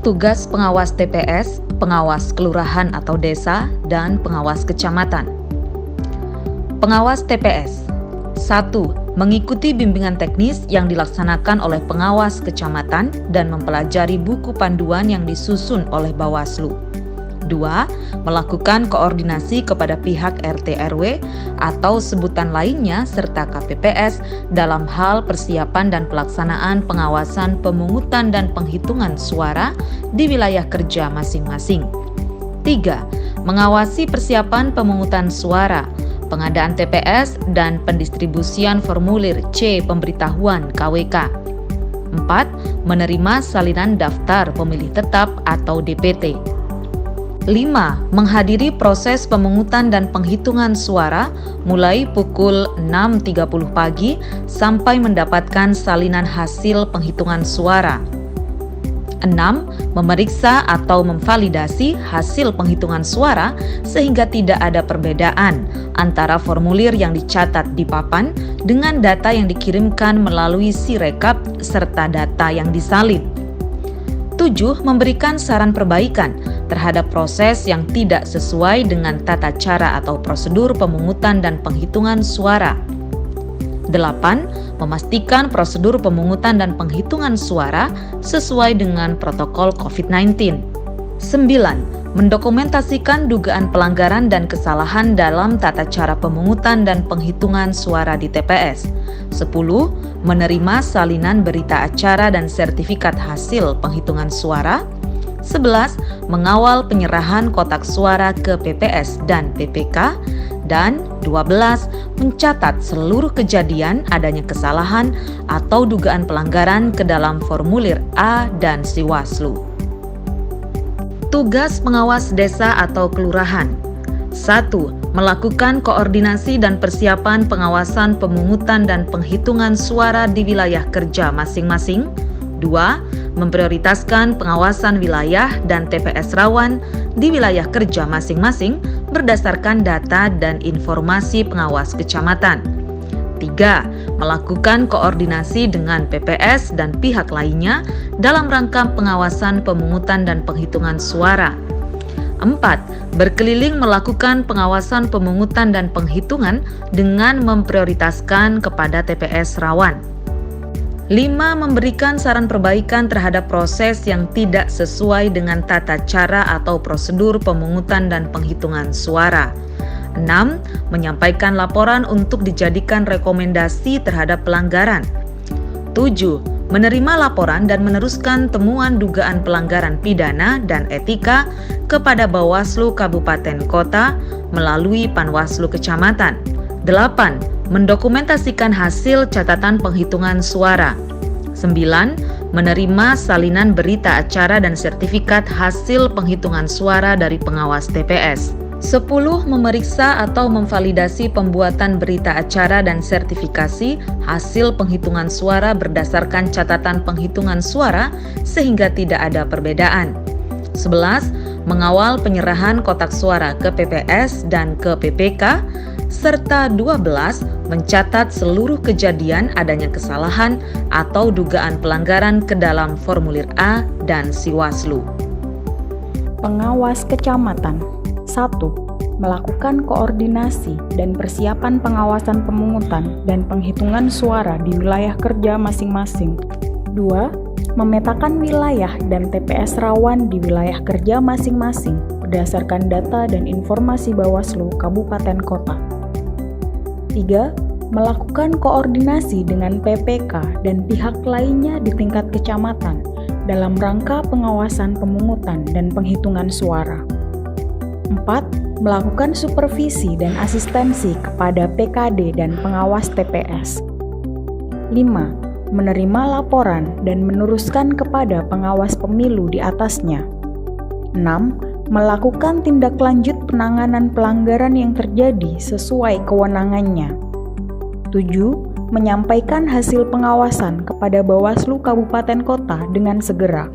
Tugas pengawas TPS, pengawas kelurahan atau desa, dan pengawas kecamatan. Pengawas TPS 1. Mengikuti bimbingan teknis yang dilaksanakan oleh pengawas kecamatan dan mempelajari buku panduan yang disusun oleh Bawaslu. 2. Melakukan koordinasi kepada pihak RT RW atau sebutan lainnya serta KPPS dalam hal persiapan dan pelaksanaan pengawasan pemungutan dan penghitungan suara di wilayah kerja masing-masing. 3. Mengawasi persiapan pemungutan suara, pengadaan TPS, dan pendistribusian formulir C pemberitahuan KWK. 4. Menerima salinan daftar pemilih tetap atau DPT. 5. Menghadiri proses pemungutan dan penghitungan suara mulai pukul 6.30 pagi sampai mendapatkan salinan hasil penghitungan suara. 6. Memeriksa atau memvalidasi hasil penghitungan suara sehingga tidak ada perbedaan antara formulir yang dicatat di papan dengan data yang dikirimkan melalui Sirekap serta data yang disalin. 7. Memberikan saran perbaikan terhadap proses yang tidak sesuai dengan tata cara atau prosedur pemungutan dan penghitungan suara. 8. Memastikan prosedur pemungutan dan penghitungan suara sesuai dengan protokol COVID-19. 9. Mendokumentasikan dugaan pelanggaran dan kesalahan dalam tata cara pemungutan dan penghitungan suara di TPS. 10. Menerima salinan berita acara dan sertifikat hasil penghitungan suara. 11. Mengawal penyerahan kotak suara ke PPS dan PPK. Dan 12. Mencatat seluruh kejadian adanya kesalahan atau dugaan pelanggaran ke dalam formulir A dan Siwaslu. Tugas pengawas desa atau kelurahan. 1. Melakukan koordinasi dan persiapan pengawasan pemungutan dan penghitungan suara di wilayah kerja masing-masing. 2. Memprioritaskan pengawasan wilayah dan TPS rawan di wilayah kerja masing-masing berdasarkan data dan informasi pengawas kecamatan. 3. Melakukan koordinasi dengan PPS dan pihak lainnya dalam rangka pengawasan pemungutan dan penghitungan suara. 4. Berkeliling melakukan pengawasan pemungutan dan penghitungan dengan memprioritaskan kepada TPS rawan. 5. Memberikan saran perbaikan terhadap proses yang tidak sesuai dengan tata cara atau prosedur pemungutan dan penghitungan suara. 6. Menyampaikan laporan untuk dijadikan rekomendasi terhadap pelanggaran. 7. Menerima laporan dan meneruskan temuan dugaan pelanggaran pidana dan etika kepada Bawaslu Kabupaten Kota melalui Panwaslu Kecamatan. 8. Mendokumentasikan hasil catatan penghitungan suara. 9. Menerima salinan berita acara dan sertifikat hasil penghitungan suara dari pengawas TPS. 10. Memeriksa atau memvalidasi pembuatan berita acara dan sertifikasi hasil penghitungan suara berdasarkan catatan penghitungan suara sehingga tidak ada perbedaan. 11. Mengawal penyerahan kotak suara ke PPS dan ke PPK, serta 12. Mencatat seluruh kejadian adanya kesalahan atau dugaan pelanggaran ke dalam formulir A dan Siwaslu. Pengawas kecamatan. 1. Melakukan koordinasi dan persiapan pengawasan pemungutan dan penghitungan suara di wilayah kerja masing-masing. 2. Memetakan wilayah dan TPS rawan di wilayah kerja masing-masing berdasarkan data dan informasi Bawaslu Kabupaten Kota. 3. Melakukan koordinasi dengan PPK dan pihak lainnya di tingkat kecamatan dalam rangka pengawasan pemungutan dan penghitungan suara. 4. Melakukan supervisi dan asistensi kepada PKD dan pengawas TPS. 5. Menerima laporan dan meneruskan kepada pengawas pemilu di atasnya. 6. Melakukan tindak lanjut penanganan pelanggaran yang terjadi sesuai kewenangannya. 7. Menyampaikan hasil pengawasan kepada Bawaslu Kabupaten Kota dengan segera.